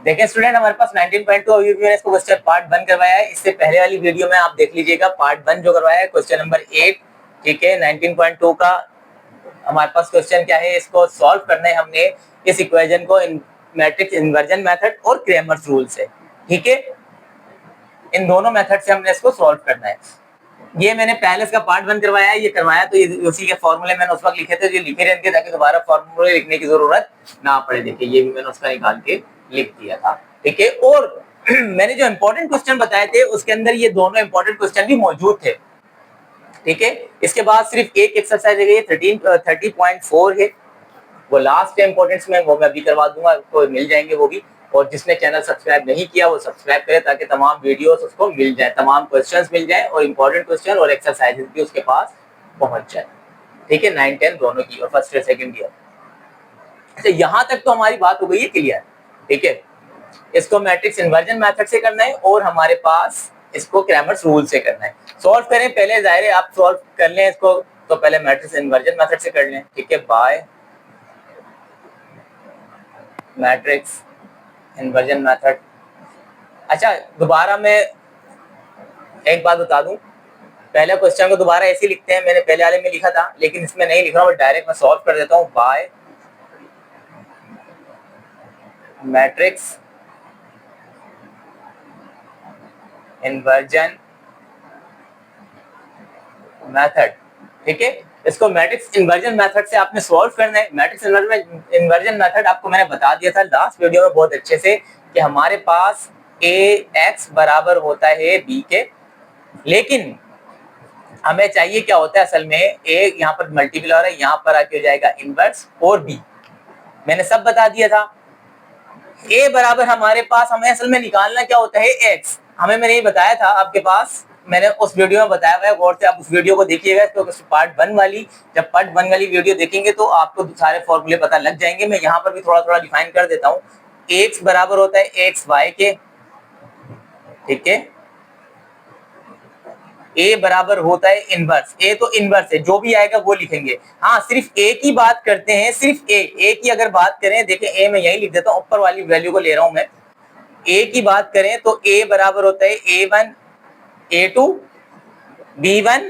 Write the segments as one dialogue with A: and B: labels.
A: देखें स्टूडेंट, हमारे पास 19.2 अभी मैंने इसको क्वेश्चन पार्ट 1 करवाया है। इससे पहले वाली वीडियो में आप देख लीजिएगा, पार्ट 1 जो करवाया है क्वेश्चन नंबर 8, ठीक है। 19.2 का हमारे पास क्वेश्चन क्या है, इसको सॉल्व करना है हमने इस इक्वेशन को मैट्रिक्स इन्वर्जन मेथड और क्रेमर्स रूल से, ठीक है। इन दोनों मेथड से हमने इसको सॉल्व करना है। ये मैंने पहले इसका पार्ट 1 करवाया है, ये करवाया तो उसी के फॉर्मूले मैंने उस वक्त लिखे थे, जो लिखे रहेंगे ताकि दोबारा फॉर्मूले लिखने की जरूरत ना पड़े। देखिए ये भी मैंने उसका निकाल के लिख दिया था, ठीक है। और मैंने जो इंपॉर्टेंट क्वेश्चन बताए थे उसके अंदर ये दोनों इंपॉर्टेंट क्वेश्चन भी मौजूद थे, ठीक है। इसके बाद सिर्फ एक एक्सरसाइज है, 30.4 है, वो लास्ट इंपॉर्टेंस में, वो मैं भी करवा दूंगा, तो मिल जाएंगे वो भी। और जिसने चैनल सब्सक्राइब नहीं किया वो सब्सक्राइब करे ताकि तमाम वीडियोस उसको मिल जाए, तमाम क्वेश्चंस मिल जाए और इंपॉर्टेंट क्वेश्चन और एक्सरसाइजेस भी उसके पास पहुंच जाए, ठीक है। 9, 10 दोनों की, और फर्स्ट और सेकंड ईयर। अच्छा, यहाँ तक तो हमारी बात हो गई है क्लियर, ठीक है। इसको मैट्रिक्स इन्वर्जन मेथड से करना है और हमारे पास इसको क्रैमर्स रूल से करना है। सॉल्व करें पहले, जाहिर है आप सॉल्व कर लें इसको, तो पहले मैट्रिक्स इन्वर्जन मेथड से कर लें, ठीक है। By matrix inversion method. अच्छा, दोबारा मैं एक बात बता दूं, पहले क्वेश्चन को दोबारा ऐसे ही लिखते हैं, मैंने पहले वाले में लिखा था लेकिन इसमें नहीं लिख रहा हूं, डायरेक्ट मैं सॉल्व कर देता हूं। बाय मैट्रिक्स इन्वर्जन मेथड, ठीक है। इसको मैट्रिक्स इन्वर्जन मेथड से आपने सॉल्व करना है। मैट्रिक्स इन्वर्जन मेथड आपको मैंने बता दिया था लास्ट वीडियो में बहुत अच्छे से कि हमारे पास ax बराबर होता है b के, लेकिन हमें चाहिए क्या होता है असल में, a यहाँ पर मल्टीपल हो रहा है, यहाँ पर आके हो जाएगा इनवर्स और b, मैंने सब बता दिया था। a बराबर हमारे पास हमें असल में निकालना क्या होता है, x। हमें मैंने ये बताया था आपके पास, मैंने उस वीडियो में बताया हुआ है, गौर से आप उस वीडियो को देखिएगा, तो पार्ट 1 वाली, जब पार्ट 1 वाली वीडियो देखेंगे तो आपको सारे फॉर्मूले पता लग जाएंगे। मैं यहाँ पर भी थोड़ा थोड़ा डिफाइन कर देता हूँ। x बराबर होता है एक्स वाई के, ठीक है। a बराबर होता है इनवर्स, a तो इनवर्स है, जो भी आएगा वो लिखेंगे। हाँ, सिर्फ a की बात करते हैं, सिर्फ a की अगर बात करें, देखिए a मैं यही लिख देता हूँ, ऊपर वाली वैल्यू को ले रहा हूं मैं। a की बात करें तो a बराबर होता है a1 a2 b1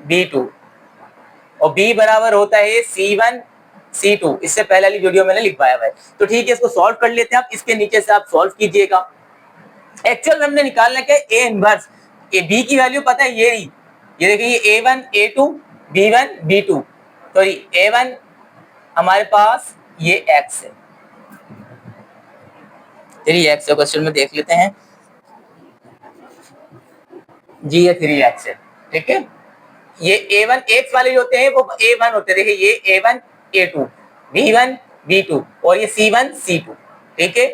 A: b2 और b बराबर होता है c1 c2। इससे पहले वाली वीडियो मैंने लिखवाया हुआ है, तो ठीक है। इसको सॉल्व कर लेते हैं आप, इसके नीचे से आप सॉल्व कीजिएगा। एक्चुअल में हमने निकालना क्या है, a इनवर्स। ए बी की वैल्यू पता है ये रही, ये देखिए a1 a2 b1 b2, तो a1 हमारे पास ये x है, चलिए x क्वेश्चन में देख लेते हैं जी, ये 3x है, ठीक है। ये a1 x वाले जो होते हैं वो a1 होते हैं, देखिए ये a1 a2 b1 b2 और ये c1 c2, ठीक है।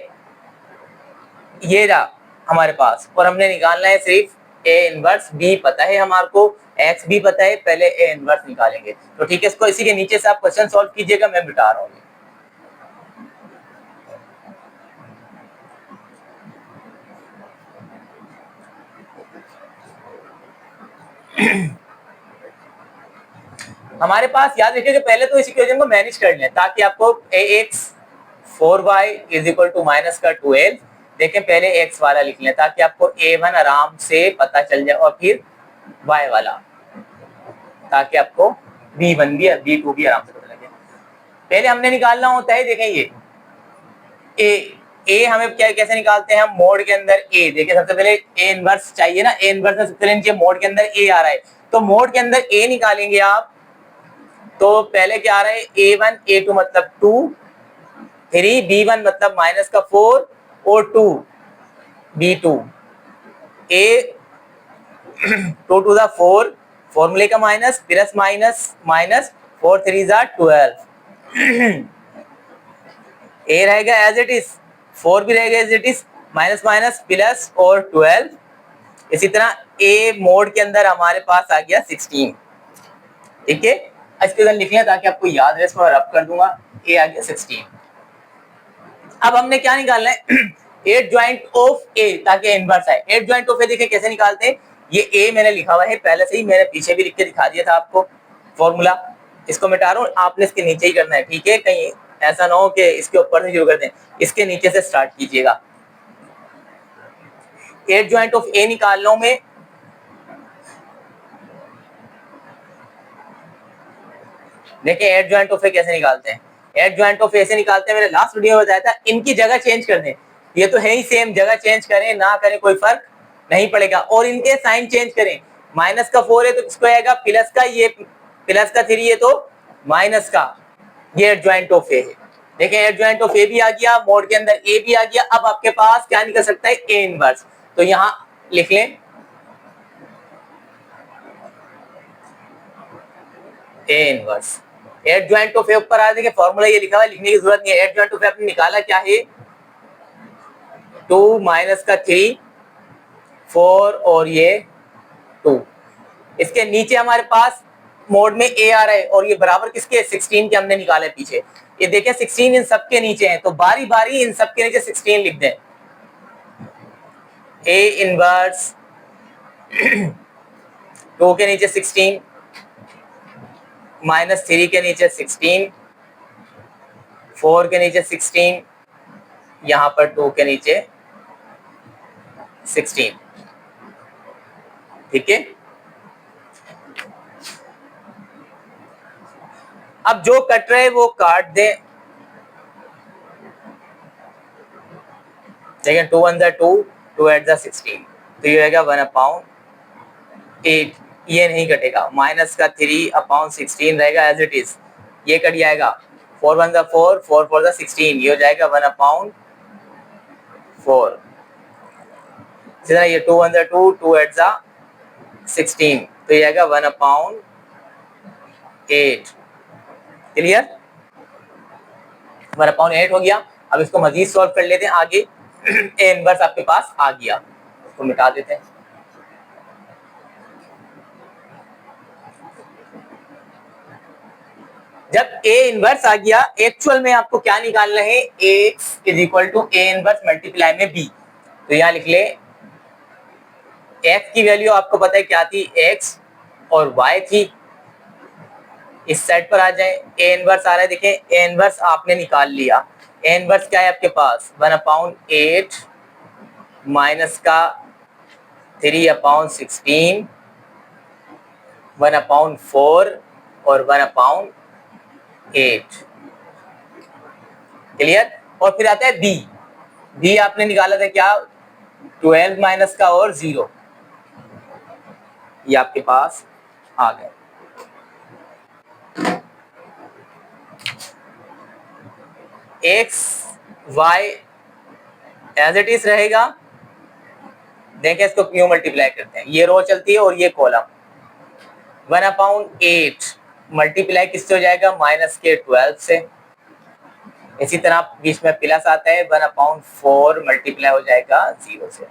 A: ये रहा हमारे पास, और हमने निकालना है सिर्फ a इनवर्स। b पता है हमारे को, x भी पता है, पहले a इनवर्स निकालेंगे, तो ठीक है। इसको इसी के नीचे से आप क्वेश्चन सॉल्व कीजिएगा, मैं मिटा रहा हूँ। हमारे पास याद रखिए कि पहले तो इस इक्वेशन को मैनेज कर लें ताकि आपको ax 4y is equal to minus का 12, देखें पहले x वाला लिख लें ताकि आपको a1 आराम से पता चल जाए और फिर y वाला, ताकि आपको b1 भी b2 भी आराम से पता लगे। पहले हमने निकालना होता है, देखें ये a हमें क्या कैसे निकालते हैं हम, मोड के अंदर a, देखें सबसे पहले a इनवर्स चाहिए ना, a इनवर्स में सबसे पहले नीचे मोड के अंदर a आ रहा है, तो मोड के अंदर a निकालेंगे आप, तो पहले क्या आ रहा है a1 a2 मतलब 2, 3 b1 मतलब माइनस का 4 और 2 b2, a 2 टू द 4, फॉर्मूले का माइनस, प्लस माइनस माइनस 4 3 जा 12, a रहेगा एज इट इज, 4 भी रहेगा as it is, minus minus plus और 12। इसी तरह a मोड के अंदर हमारे पास आ गया 16, ठीक है। इसके अंदर लिख लें ताकि आपको याद रहे, इसको रब कर दूंगा, a आ गया 16। अब हमने क्या निकालना है, 8 ज्वाइंट ऑफ a, ताकि इनवर्स आए। 8 ज्वाइंट ऑफ a देखिए कैसे निकालते हैं, ये a मैंने लिखा हुआ है पहले से ही, मैंने पीछे भी लिख के दिखा दिया था आपको फॉर्मूला, इसको मिटा रहा हूं, आपने इसके नीचे ही करना है, ठीक है, कहीं ऐसा ना हो कि इसके ऊपर से शुरू कर दें, इसके नीचे से स्टार्ट कीजिएगा। एड ज्वाइंट ऑफ ए निकालना में देखिए एड ज्वाइंट ऑफ ए कैसे निकालते हैं। एड ज्वाइंट ऑफ ए से निकालते हैं, मैंने लास्ट वीडियो में बताया था। इनकी जगह चेंज कर दें, ये तो है ही सेम, जगह चेंज करें ना करें कोई फर्क नहीं पड़ेगा। और इनके साइन चेंज करें, माइनस का 4 है तो किसको आएगा प्लस का, ये प्लस का 3 है तो माइनस का। ये एड ज्वाइंट ऑफ ए है। देखिए एड ज्वाइंट ऑफ ए भी आ गया, मोड के अंदर ए भी आ गया। अब आपके पास क्या निकल सकता है, ए इनवर्स। तो यहां लिख लें A inverse. Adjoint of A ऊपर आ, देखिए फॉर्मूला ये लिखा हुआ है, लिखने की जरूरत नहीं है। एड ज्वाइंट ऑफ ए आपने निकाला क्या है, 2 माइनस का 3 4 और ये 2। इसके नीचे हमारे पास मोड में ए आ रहा है और ये बराबर किसके 16 के हमने निकाले पीछे। ये देखें 16 इन सबके नीचे है, तो बारी बारी इन सबके नीचे 16 लिख दें। ए इनवर्स 2 के नीचे 16 माइनस 3 के नीचे 16 4 के नीचे 16 यहां पर 2 के नीचे 16। ठीक है, अब जो कट रहे वो काट दें। देखिए 2 1 2 2 8 16, तो ये रहेगा 1/8। ये नहीं कटेगा, माइनस का 3 अपॉन 16 रहेगा एज इट इज, ये कट जाएगा। 4 1 4 4 4 16, ये हो जाएगा 1/4। ये 2 1 2 2 8 16, तो ये आएगा 1/8। क्लियर, 1/8 हो गया। अब इसको मजीद सॉल्व कर लेते हैं आगे। ए इनवर्स आपके पास आ गया, इसको मिटा देते हैं। जब ए इनवर्स आ गया, एक्चुअल में आपको क्या निकालना है, x is equal to A inverse multiply में b। तो यहां लिख ले, x की वैल्यू आपको पता है क्या थी, x और y थी। इस साइड पर आ जाए, ए इनवर्स आ रहा है, देखें ए इनवर्स आपने निकाल लिया। ए इनवर्स क्या है आपके पास, 1/8 माइनस का 3/16 1/4 और 1/8। क्लियर, और फिर आता है बी। बी आपने निकाला था क्या, 12 माइनस का और 0, ये आपके पास आ गए। X Y as it is रहेगा। देखें इसको क्यों मल्टीप्लाई करते हैं, ये रो चलती है और ये कॉलम। 1/8 मल्टीप्लाई किससे हो जाएगा, माइनस के 12 से। इसी तरह बीच में प्लस आता है, 1/4 मल्टीप्लाई हो जाएगा 0 से।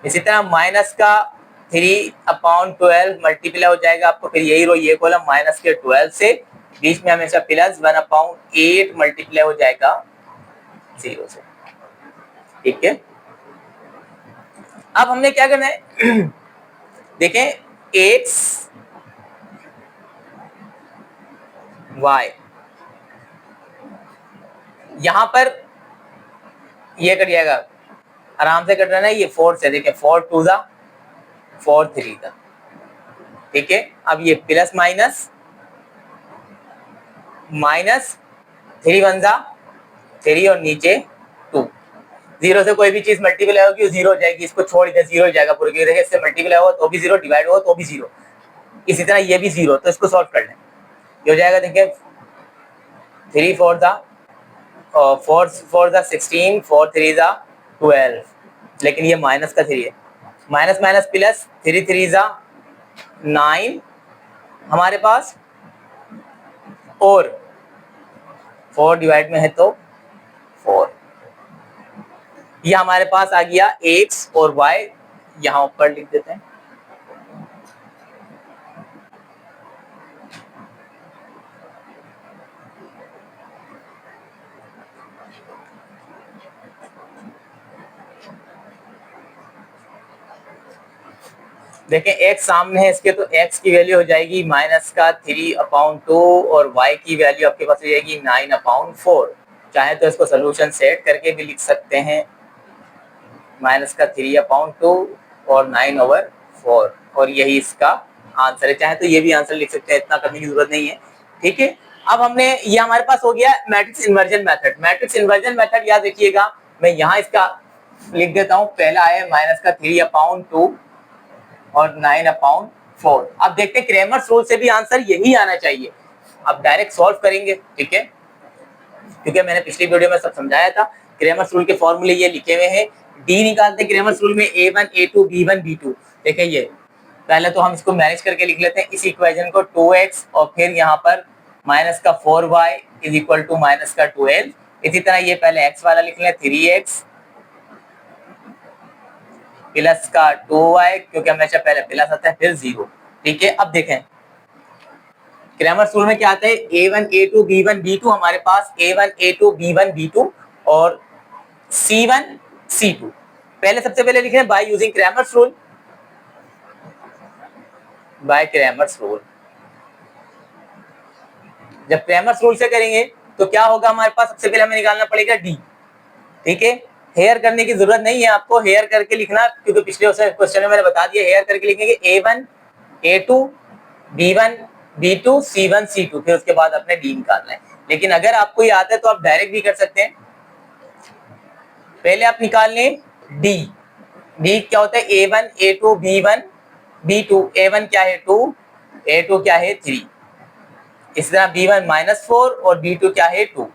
A: इसी तरह माइनस का 3/12 मल्टीप्लाई हो जाएगा आपको, फिर यही रो ये कॉलम माइनस के 12 से, बीच में हमेशा प्लस 1/8 मल्टीप्लाई हो जाएगा 0 से। ठीक है, अब हमने क्या करना है देखें, x y यहां पर ये कट जाएगा, आराम से कट रहा है ये 4 से। देखें 4 2 4 3 था। ठीक है, अब ये प्लस माइनस माइनस 3 1 3 और नीचे 2। 0 से कोई भी चीज मल्टीप्लाई होगी 0 हो जाएगी, इसको छोड़ के 0 हो जाएगा पूरे। देखिए इससे मल्टीप्लाई हो तो भी 0, डिवाइड हो तो भी 0, इसी तरह ये भी 0। तो इसको सॉल्व कर लें, ये हो जाएगा। देखिए 3 4 4 4 16 4 3 12, लेकिन ये माइनस का 3 है, माइनस माइनस प्लस 3 3 9 हमारे पास, और 4 डिवाइड में है तो 4। ये हमारे पास आ गया x और y, यहां ऊपर लिख देते हैं। देखें x सामने है इसके, तो x की वैल्यू हो जाएगी -3/2 और y की वैल्यू आपके पास हो जाएगी 9/4। चाहे तो इसको सोल्यूशन सेट करके भी लिख सकते हैं, -3/2 और 9/4, और यही इसका आंसर है। चाहे तो ये भी आंसर लिख सकते हैं, इतना करने की जरूरत नहीं है। ठीक है, अब हमने ये हमारे पास हो गया matrix inversion method. Matrix inversion method याद रखिएगा, मैं यहाँ इसका लिख देता हूँ। पहला है -3/2 और 9/4। अब देखते हैं क्रेमर्स रूल से भी आंसर यही आना चाहिए। अब डायरेक्ट सॉल्व करेंगे, ठीक है, क्योंकि मैंने पिछली वीडियो में सब समझाया था। क्रेमर्स रूल के फॉर्मूले ये लिखे हुए हैं। डी निकालते हैं क्रेमर्स रूल में a1 a2 b1 b2। देखिए ये पहले तो हम इसको मैनेज करके लिख लेते हैं इस इक्वेशन को, 2x और फिर यहाँ पर -4y = -12। इसी तरह ये पहले x वाला लिख लें, 3x प्लस का 2y, क्योंकि हमेशा पहले प्लस आता है फिर 0। ठीक है, अब देखें क्रेमर्स रूल में क्या आता है, a1 a2 b1 b2। हमारे पास a1 a2 b1 b2 और c1 c2। पहले सबसे पहले लिख रहे हैं by using Cramer's rule. Bye Cramer's rule, जब क्रेमर्स रूल से करेंगे तो क्या होगा हमारे पास, सबसे पहले हमें निकालना पड़ेगा डी। ठीक है, हेयर करने की जरूरत नहीं है आपको हेयर करके लिखना, क्योंकि पिछले क्वेश्चन में मैंने बता दिया हेयर करके लिखेंगे a1 a2 b1 b2 c1 c2, फिर उसके बाद अपने डी निकालना है। लेकिन अगर आपको ये आता है तो आप डायरेक्ट भी कर सकते हैं। पहले आप निकाल लें डी। डी क्या होता है, a1 a2 b1 b2। a1 क्या है 2, a2 क्या है 3। इस तरह b1 -4 और b2 क्या है 2।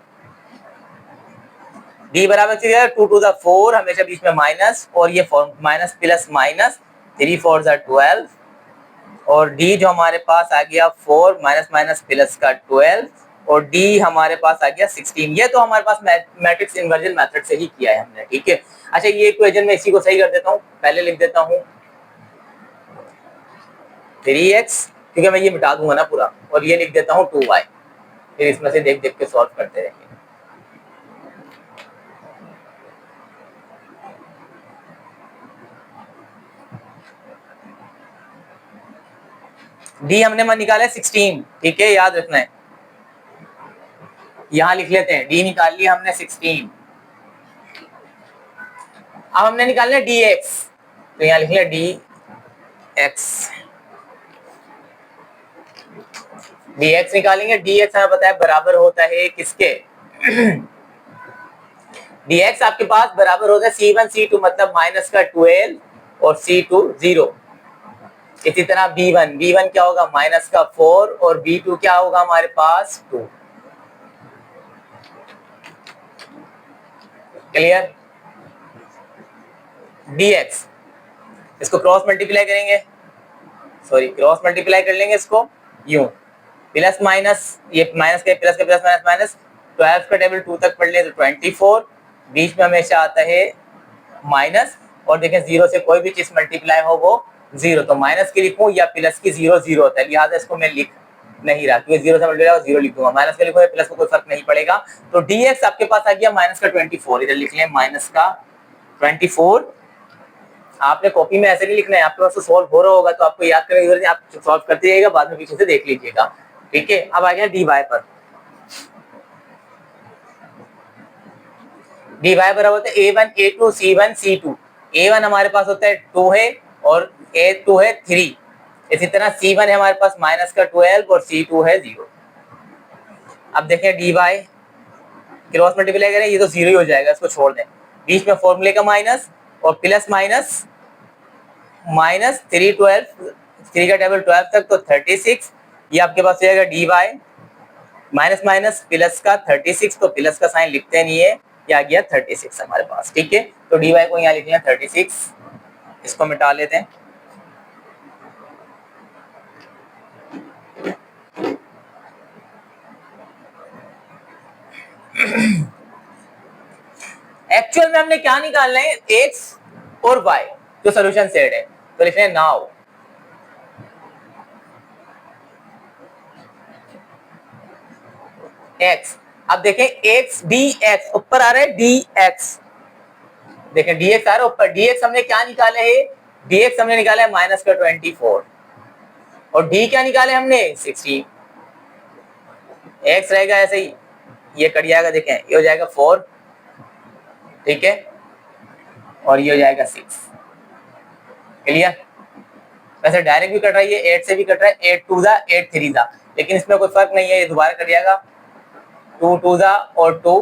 A: d बराबर 2 to the 4, हमेशा बीच में माइनस, और ये माइनस प्लस माइनस, 3 4 12, और d जो हमारे पास आ गया 4 माइनस माइनस प्लस का 12, और d हमारे पास आ गया 16। ये तो हमारे पास मैट्रिक्स इन्वर्जन मेथड से ही किया है हमने। ठीक है, अच्छा ये इक्वेशन में इसी को सही कर देता हूँ। पहले लिख देता हूँ 3x, क्योंकि मैं ये मिटा दूंगा ना पूरा, और ये लिख देता हूँ 2y। फिर इसमें से देख देख के सॉल्व करते रहेंगे। डी हमने मन निकाला है 16। ठीक है, याद रखना है, यहां लिख लेते हैं डी निकाल लिया हमने 16। अब हमने निकालना है dx, तो यहां लिख लिया dx। dx निकालेंगे, dx हमें पता है बराबर होता है किसके dx आपके पास बराबर होता है c1 c2, मतलब -12 और c2 0। इसी तरह b1 क्या होगा, -4 और b2 क्या होगा हमारे पास 2। क्लियर। dx इसको क्रॉस मल्टीप्लाई करेंगे, सॉरी क्रॉस मल्टीप्लाई कर लेंगे इसको यूं, प्लस माइनस, ये माइनस के प्लस माइनस माइनस, 12 का टेबल 2 तक पढ़ ले तो 24, बीच में हमेशा आता है माइनस, और देखें 0 से कोई भी चीज मल्टीप्लाई हो वो 0, तो माइनस की लिखूं या प्लस की 0 होता है, लिहाजा इसको मैं लिख नहीं रहा, क्योंकि 0 से मल्टीप्लाई हो 0 लिखूंगा, माइनस का लिखूंगा प्लस को कोई फर्क नहीं पड़ेगा। तो dx आपके पास आ गया -24, इधर लिख लें -24। आपने कॉपी में ऐसे नहीं लिखना है, आपके पास तो सॉल्व हो रहा होगा तो आपको याद करने की जरूरत नहीं, आप सॉल्व करते जाइएगा, बाद में पीछे से देख लीजिएगा। ठीक है, अब आ गया dy पर। dy बराबर होता है a1 a2 c1 c2। a1 हमारे पास होता है 2 है और a2 है 3। इसी तरह c1 है हमारे पास -12 और c2 है 0। अब देखें dy क्रॉस मल्टीप्लाई करें, ये तो 0 ही हो जाएगा, इसको छोड़ दें। बीच में फॉर्मूले का माइनस और प्लस माइनस, -3 12, 3 का टेबल 12 तक तो 36। ये आपके पास जाएगा dy माइनस माइनस प्लस का 36, तो प्लस का साइन लिखते नहीं है, ये आ गया 36 हमारे पास। ठीक है, तो dy को यहाँ लिख लिया 36, इसको मिटा लेते हैं। एक्चुअल में हमने क्या निकालना है, x और y जो सोल्यूशन सेट है, तो लिख रहे हैं नाउ x। अब देखें x dx, ऊपर आ रहा है dx, देखें dx आ रहा है ऊपर, dx हमने क्या निकाले है dx हमने निकाला है माइनस का 24 और d क्या निकाले हमने 16, x रहेगा ऐसे ही, ये कट जाएगा, देखें ये हो जाएगा 4, ठीक है, और ये हो जाएगा 6। क्लियर? वैसे डायरेक्ट भी कट रही है, 8 से भी कट रहा है, 8 2 जा 8 3 जा, लेकिन इसमें कोई फर्क नहीं है, ये दोबारा कट जाएगा, 2 2 जा और 2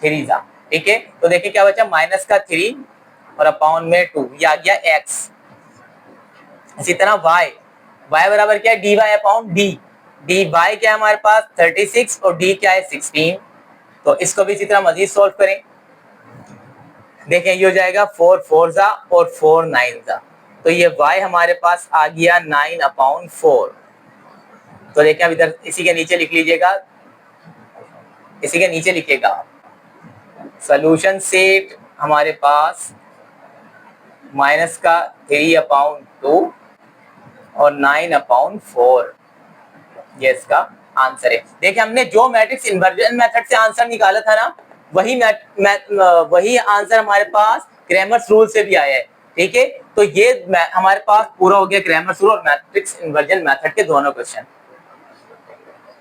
A: 3 जा, ठीक है। तो देखिए क्या बचा, माइनस का 3 और अपॉन में 2, ये आ गया x। इसी तरह y बराबर क्या है, dy अपॉन d, dy क्या है हमारे पास 36 और d क्या है 16। तो इसको भी इसी तरह मजीद सोल्व करें, देखें ये हो जाएगा 4 4 जा और 4 9 जा, तो ये y हमारे पास आ गया 9 अपॉन 4। तो देखें अब इधर इसी के नीचे लिख लीजिएगा, इसी के नीचे लिखिएगा सोल्यूशन सेट हमारे पास माइनस का 3 अपॉन 2 और 9 अपॉन 4, ये इसका आंसर है। देखिए हमने जो मैट्रिक्स इन्वर्जन मेथड से आंसर निकाला था ना, वही आंसर हमारे पास क्रैमर्स रूल से भी आया है, ठीक है। तो ये हमारे पास पूरा हो गया क्रैमर्स रूल और मैट्रिक्स इन्वर्जन मेथड के दोनों क्वेश्चन।